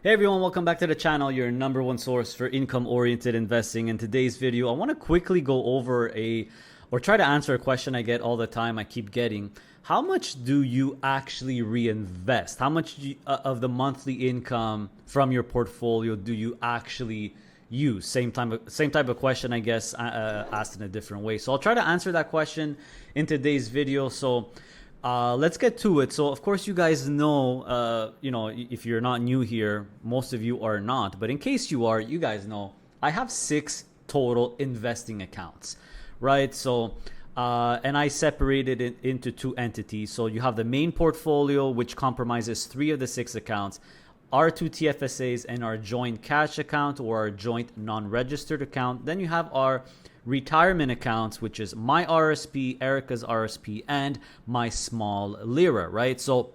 Hey everyone, welcome back to the channel, your number one source for income-oriented investing. In today's video, I want to quickly go over or try to answer a question I get all the time, I keep getting. How much do you actually reinvest? How much of the monthly income from your portfolio do you actually use? Same type of question, I guess, asked in a different way. So I'll try to answer that question in today's video. So let's get to it. So of course you guys know, if you're not new here, most of you are not, but in case you are, you guys know I have 6 total investing accounts, right? So and I separated it into 2 entities. So you have the main portfolio, which compromises 3 of the 6 accounts, our 2 TFSAs, and our joint cash account or our joint non-registered account. Then you have our retirement accounts, which is my RRSP, Erica's RRSP, and my small LIRA, right? So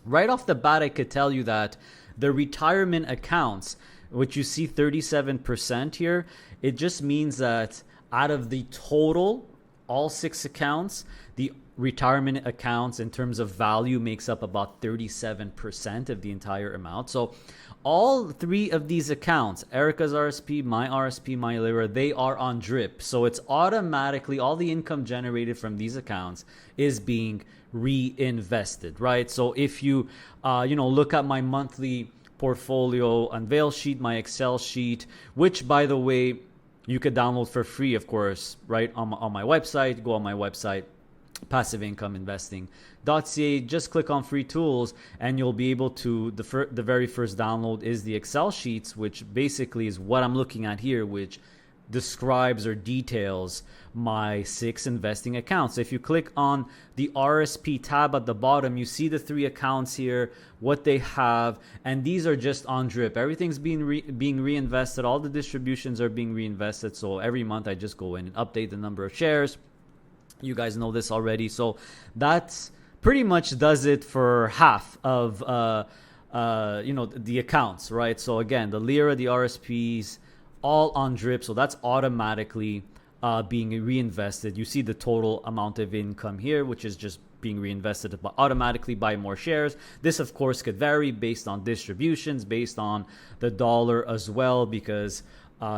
right off the bat, I could tell you that the retirement accounts, which you see 37% here, it just means that out of the total, all 6 accounts, the retirement accounts in terms of value makes up about 37% of the entire amount. So all 3 of these accounts, Erica's RSP, my LIRA, they are on drip. So it's automatically, all the income generated from these accounts is being reinvested, right? So if you, look at my monthly portfolio unveil sheet, my Excel sheet, which by the way, you could download for free, of course, right? On my website, go on my website, passiveincomeinvesting.ca, just click on free tools and you'll be able to, the very first download is the Excel sheets, which basically is what I'm looking at here, which describes or details my 6 investing accounts. So if you click on the RSP tab at the bottom, you see the 3 accounts here, what they have, and these are just on drip. Everything's being reinvested. All the distributions are being reinvested. So every month I just go in and update the number of shares. You guys know this already. So that's pretty much does it for half of the accounts, right? So again, the LIRA, the RSPs, all on drip. So that's automatically being reinvested. You see the total amount of income here, which is just being reinvested to automatically buy more shares. This of course could vary based on distributions, based on the dollar as well, because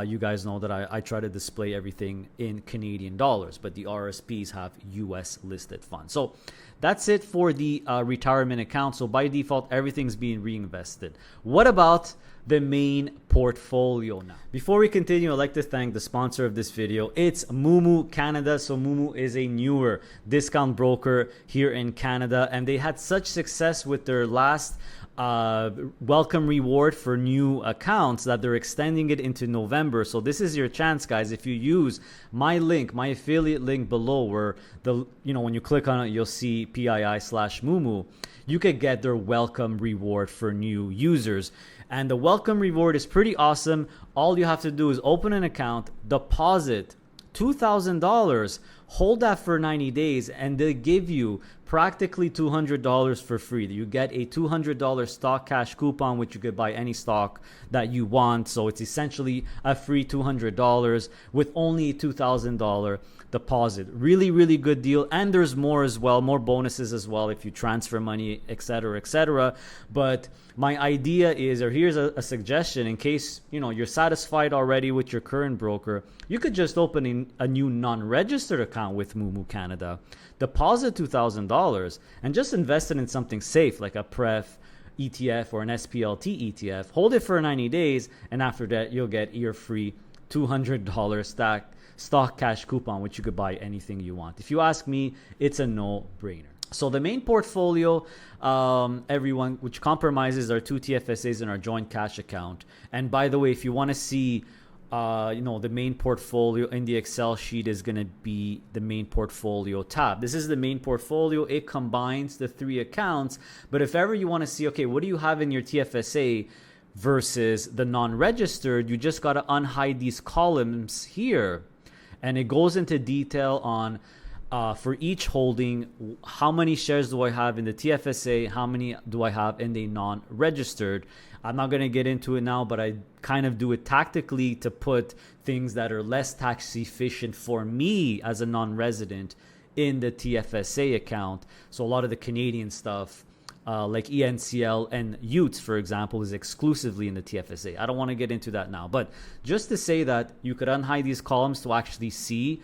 you guys know that I try to display everything in Canadian dollars, but the RSPs have US listed funds. So that's it for the retirement account. So by default, everything's being reinvested. What about the main portfolio now? Before we continue, I'd like to thank the sponsor of this video. It's Moomoo Canada. So Moomoo is a newer discount broker here in Canada, and they had such success with their last welcome reward for new accounts that they're extending it into November. So this is your chance, guys. If you use my link, my affiliate link below, where when you click on it, you'll see PII/Moomoo, you could get their welcome reward for new users. And the welcome reward is pretty awesome. All you have to do is open an account, deposit $2,000, hold that for 90 days, and they give you practically $200 for free. You get a $200 stock cash coupon, which you could buy any stock that you want. So it's essentially a free $200 with only a $2,000 deposit. Really, really good deal. And there's more as well, more bonuses as well if you transfer money, etc., etc. But my idea is, or here's a suggestion, in case you're satisfied already with your current broker, you could just open a new non-registered account with Moomoo Canada, deposit $2,000, and just invest it in something safe like a pref ETF or an SPLT ETF. Hold it for 90 days, and after that you'll get your free $200 stock cash coupon, which you could buy anything you want. If you ask me, it's a no-brainer. So the main portfolio, everyone, which compromises our 2 TFSAs and our joint cash account. And by the way, if you want to see the main portfolio in the Excel sheet, is going to be the main portfolio tab. This is the main portfolio. It combines the 3 accounts. But if ever you want to see, okay, what do you have in your TFSA versus the non-registered, you just got to unhide these columns here. And it goes into detail on for each holding, how many shares do I have in the TFSA, how many do I have in the non-registered. I'm not going to get into it now, but I kind of do it tactically to put things that are less tax efficient for me as a non-resident in the TFSA account. So a lot of the Canadian stuff like ENCL and UTS, for example, is exclusively in the TFSA. I don't want to get into that now, but just to say that you could unhide these columns to actually see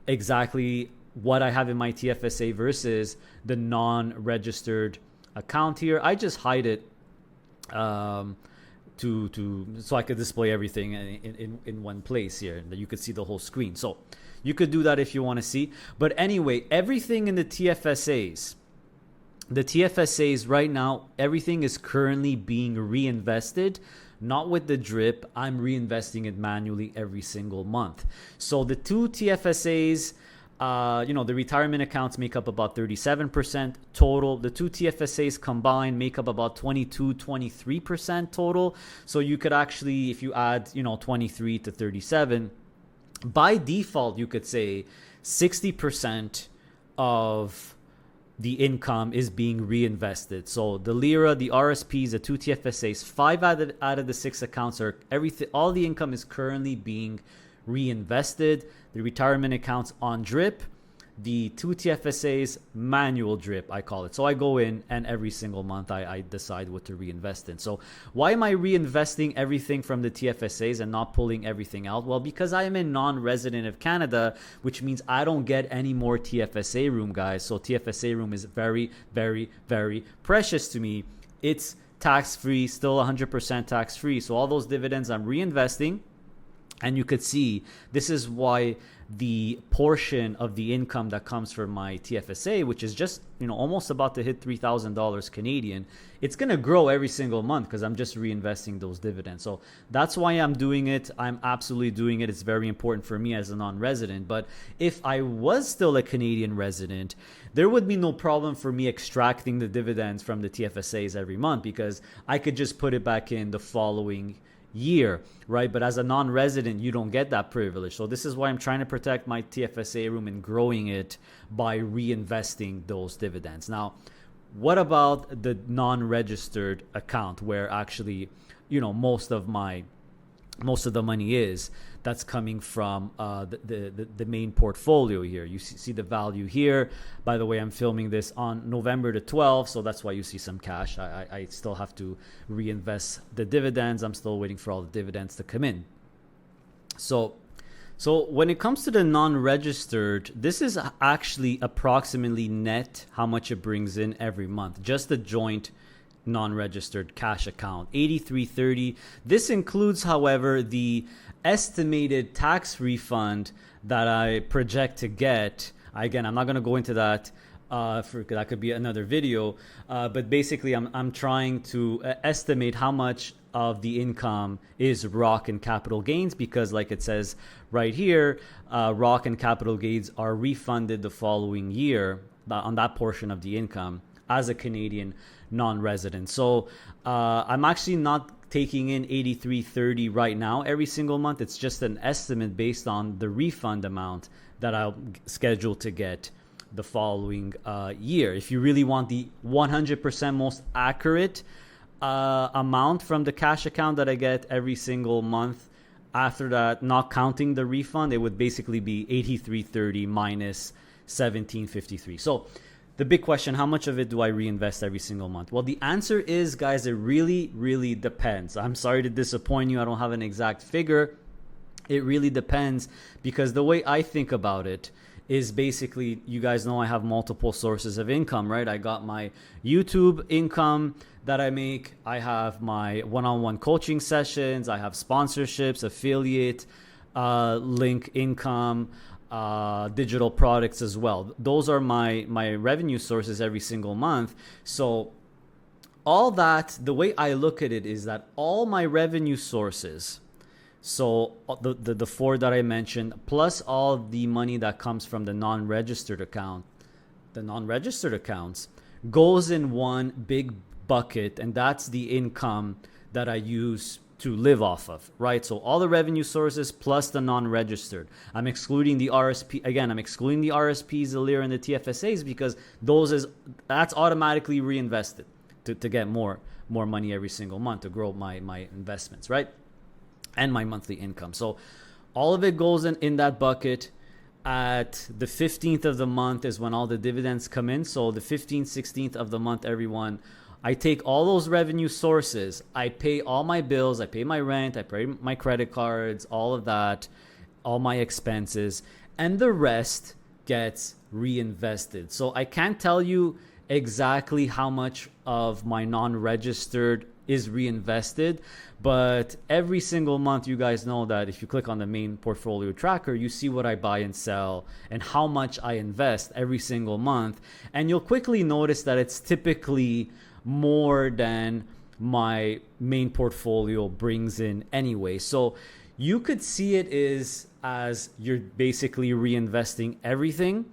exactly what I have in my TFSA versus the non-registered account here. I just hide it so I could display everything in one place here, that you could see the whole screen. So you could do that if you want to see. But anyway, everything in the TFSAs right now, everything is currently being reinvested, not with the drip. I'm reinvesting it manually every single month. So the two TFSAs, the retirement accounts make up about 37% total. The two TFSAs combined make up about 23% total. So you could actually, if you add, 23 to 37, by default, you could say 60% of the income is being reinvested. So the LIRA, the RSPs, the two TFSAs, 5 out of the 6 accounts are all the income is currently being reinvested. The retirement accounts on drip, the two TFSAs manual drip, I call it. So I go in and every single month I decide what to reinvest in. So why am I reinvesting everything from the TFSAs and not pulling everything out? Well, because I am a non-resident of Canada, which means I don't get any more TFSA room, guys. So TFSA room is very, very, very precious to me. It's tax-free, still 100% tax-free. So all those dividends I'm reinvesting. And you could see this is why the portion of the income that comes from my TFSA, which is just almost about to hit $3,000 Canadian, it's going to grow every single month because I'm just reinvesting those dividends. So that's why I'm doing it. I'm absolutely doing it. It's very important for me as a non-resident. But if I was still a Canadian resident, there would be no problem for me extracting the dividends from the TFSAs every month because I could just put it back in the following year, right? But as a non-resident, you don't get that privilege. So this is why I'm trying to protect my TFSA room and growing it by reinvesting those dividends. Now, what about the non-registered account where actually, most of the money is that's coming from the main portfolio here. You see the value here. By the way, I'm filming this on November the 12th, so that's why you see some cash. I still have to reinvest the dividends. I'm still waiting for all the dividends to come in. So when it comes to the non-registered, this is actually approximately net how much it brings in every month. Just the joint non-registered cash account, $83.30. This includes, however, the estimated tax refund that I project to get. Again, I'm not going to go into that. That could be another video. But basically, I'm trying to estimate how much of the income is ROC and capital gains, because like it says right here, ROC and capital gains are refunded the following year on that portion of the income as a Canadian non-resident. So I'm actually not taking in $83.30 right now every single month. It's just an estimate based on the refund amount that I'll schedule to get the following year. If you really want the 100% most accurate amount from the cash account that I get every single month, after that, not counting the refund, it would basically be $83.30 minus $17.53. So the big question, how much of it do I reinvest every single month? Well, the answer is, guys, it really, really depends. I'm sorry to disappoint you. I don't have an exact figure. It really depends, because the way I think about it is basically, you guys know I have multiple sources of income, right? I got my YouTube income that I make. I have my one-on-one coaching sessions. I have sponsorships, affiliate, link income, digital products as well. Those are my revenue sources every single month. So all that, the way I look at it is that all my revenue sources, so the 4 that I mentioned, plus all the money that comes from the non-registered account, the non-registered accounts, goes in one big bucket, and that's the income that I use to live off of, right? So all the revenue sources plus the non-registered. I'm excluding the RSP. Again, I'm excluding the RSPs, the LIRA, and the TFSAs, because that's automatically reinvested to get more money every single month to grow my investments, right? And my monthly income. So all of it goes in that bucket. at the 15th of the month is when all the dividends come in. So the 15th, 16th of the month, everyone, I take all those revenue sources, I pay all my bills, I pay my rent, I pay my credit cards, all of that, all my expenses, and the rest gets reinvested. So I can't tell you exactly how much of my non-registered is reinvested, but every single month, you guys know that if you click on the main portfolio tracker, you see what I buy and sell and how much I invest every single month, and you'll quickly notice that it's typically more than my main portfolio brings in anyway. So you could see it as you're basically reinvesting everything.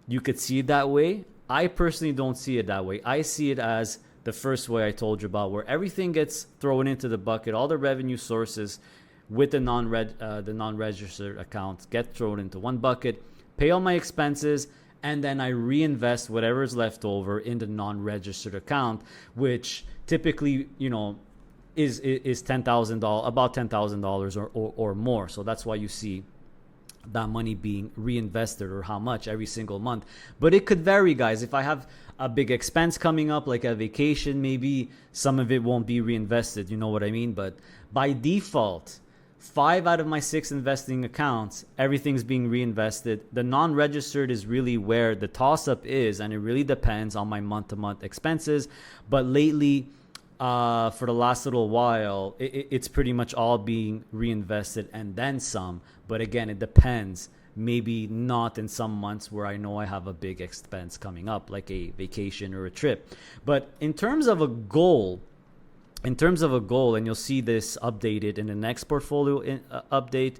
You could see it that way. I personally don't see it that way. I see it as the first way I told you about, where everything gets thrown into the bucket, all the revenue sources with the non-registered accounts get thrown into one bucket, pay all my expenses, and then I reinvest whatever is left over in the non-registered account, which typically, is $10,000, about $10,000 or more. So that's why you see that money being reinvested, or how much every single month. But it could vary, guys. If I have a big expense coming up, like a vacation, maybe some of it won't be reinvested, you know what I mean? But by default, 5 out of my 6 investing accounts, everything's being reinvested. The non-registered is really where the toss-up is, and it really depends on my month-to-month expenses. But lately, for the last little while, it's pretty much all being reinvested and then some. But again, it depends. Maybe not in some months where I know I have a big expense coming up, like a vacation or a trip. But in terms of a goal, and you'll see this updated in the next portfolio update,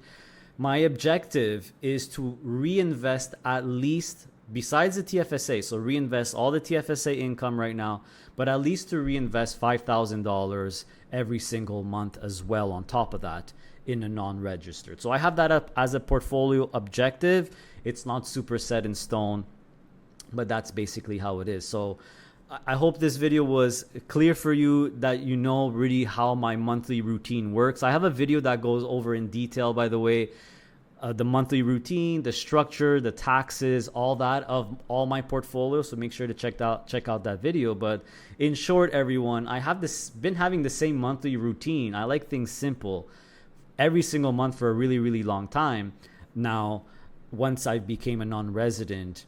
my objective is to reinvest at least, besides the TFSA, so reinvest all the TFSA income right now, but at least to reinvest $5,000 every single month as well on top of that in a non-registered. So I have that up as a portfolio objective. It's not super set in stone, but that's basically how it is. So I hope this video was clear for you, that you know really how my monthly routine works. I have a video that goes over in detail, by the way, the monthly routine, the structure, the taxes, all that of all my portfolio. So make sure to check out that video. But in short, everyone, I have been having the same monthly routine. I like things simple every single month for a really, really long time. Now, once I became a non-resident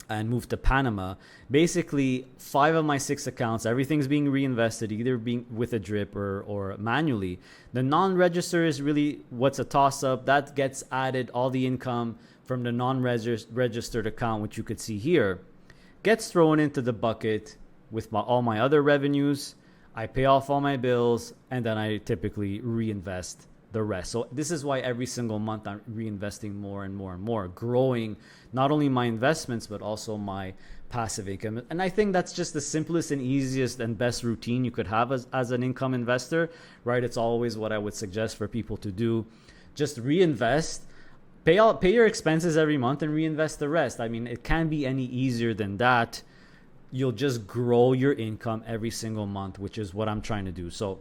and moved to Panama, basically 5 of my 6 accounts, everything's being reinvested, either being with a drip or manually. The non-register is really what's a toss-up. That gets added, all the income from the non-registered account, which you could see here, gets thrown into the bucket with all my other revenues. I pay off all my bills, and then I typically reinvest the rest. So this is why every single month I'm reinvesting more and more and more, growing not only my investments, but also my passive income. And I think that's just the simplest and easiest and best routine you could have as an income investor, right? It's always what I would suggest for people to do. Just reinvest, pay your expenses every month and reinvest the rest. I mean, it can't be any easier than that. You'll just grow your income every single month, which is what I'm trying to do. So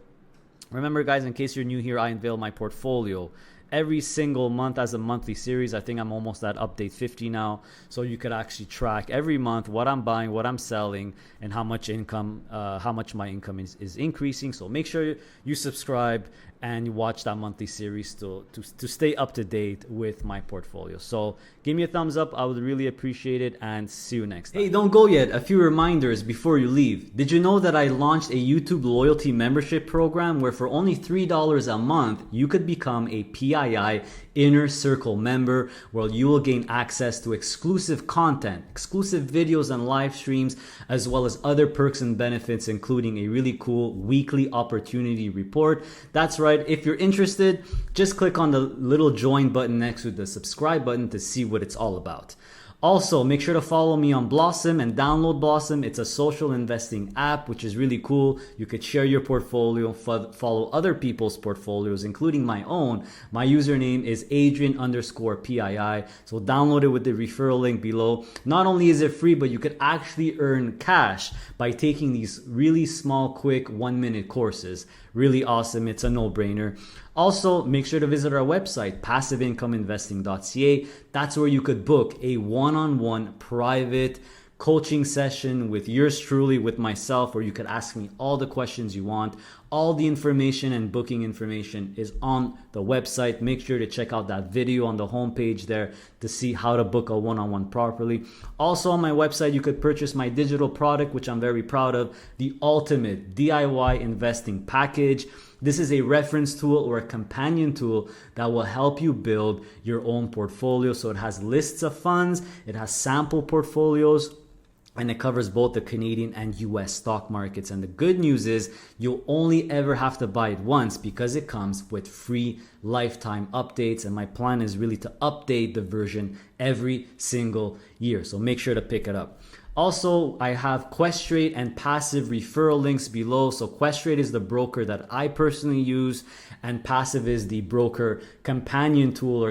remember, guys, in case you're new here, I unveil my portfolio every single month as a monthly series. I think I'm almost at update 50 now. So you could actually track every month what I'm buying, what I'm selling, and how much my income is increasing. So make sure you subscribe and you watch that monthly series to stay up to date with my portfolio. So give me a thumbs up. I would really appreciate it, and see you next time. Hey, don't go yet. A few reminders before you leave. Did you know that I launched a YouTube loyalty membership program where for only $3 a month, you could become a PII Inner Circle member, where you will gain access to exclusive content, exclusive videos and live streams, as well as other perks and benefits, including a really cool weekly opportunity report. That's right. If you're interested, just click on the little join button next to the subscribe button to see what it's all about. Also, make sure to follow me on Blossom and download Blossom. It's a social investing app, which is really cool. You could share your portfolio, follow other people's portfolios, including my own. My username is Adrian_PII. So download it with the referral link below. Not only is it free, but you could actually earn cash by taking these really small, quick 1-minute courses. Really awesome. It's a no-brainer. Also, make sure to visit our website, passiveincomeinvesting.ca. That's where you could book a one-on-one private coaching session with yours truly, with myself, where you could ask me all the questions you want. All the information and booking information is on the website. Make sure to check out that video on the homepage there to see how to book a one-on-one properly. Also on my website, you could purchase my digital product, which I'm very proud of, the ultimate DIY investing package. This is a reference tool or a companion tool that will help you build your own portfolio. So it has lists of funds, it has sample portfolios, and it covers both the Canadian and U.S. stock markets. And the good news is you'll only ever have to buy it once because it comes with free lifetime updates. And my plan is really to update the version every single year. So make sure to pick it up. Also, I have Questrade and Passive referral links below. So Questrade is the broker that I personally use, and Passive is the broker companion tool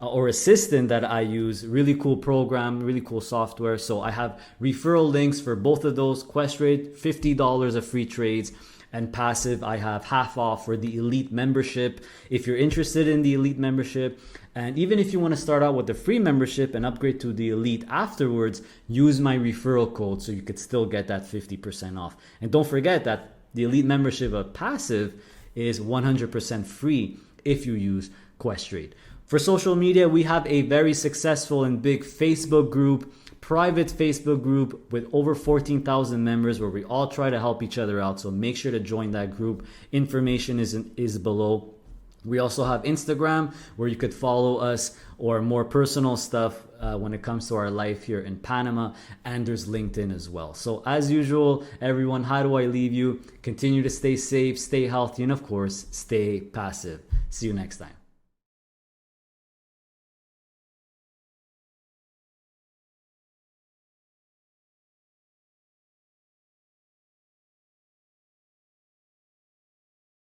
or assistant that I use. Really cool program, really cool software. So I have referral links for both of those. Questrade, $50 of free trades. And Passive, I have half off for the elite membership. If you're interested in the elite membership, and even if you want to start out with the free membership and upgrade to the elite afterwards, use my referral code so you could still get that 50% off. And don't forget that the elite membership of Passive is 100% free if you use Questrade. For social media, we have a very successful and big Facebook group, private Facebook group with over 14,000 members where we all try to help each other out. So make sure to join that group. Information is below. We also have Instagram where you could follow us or more personal stuff when it comes to our life here in Panama. And there's LinkedIn as well. So as usual, everyone, how do I leave you? Continue to stay safe, stay healthy, and of course, stay passive. See you next time.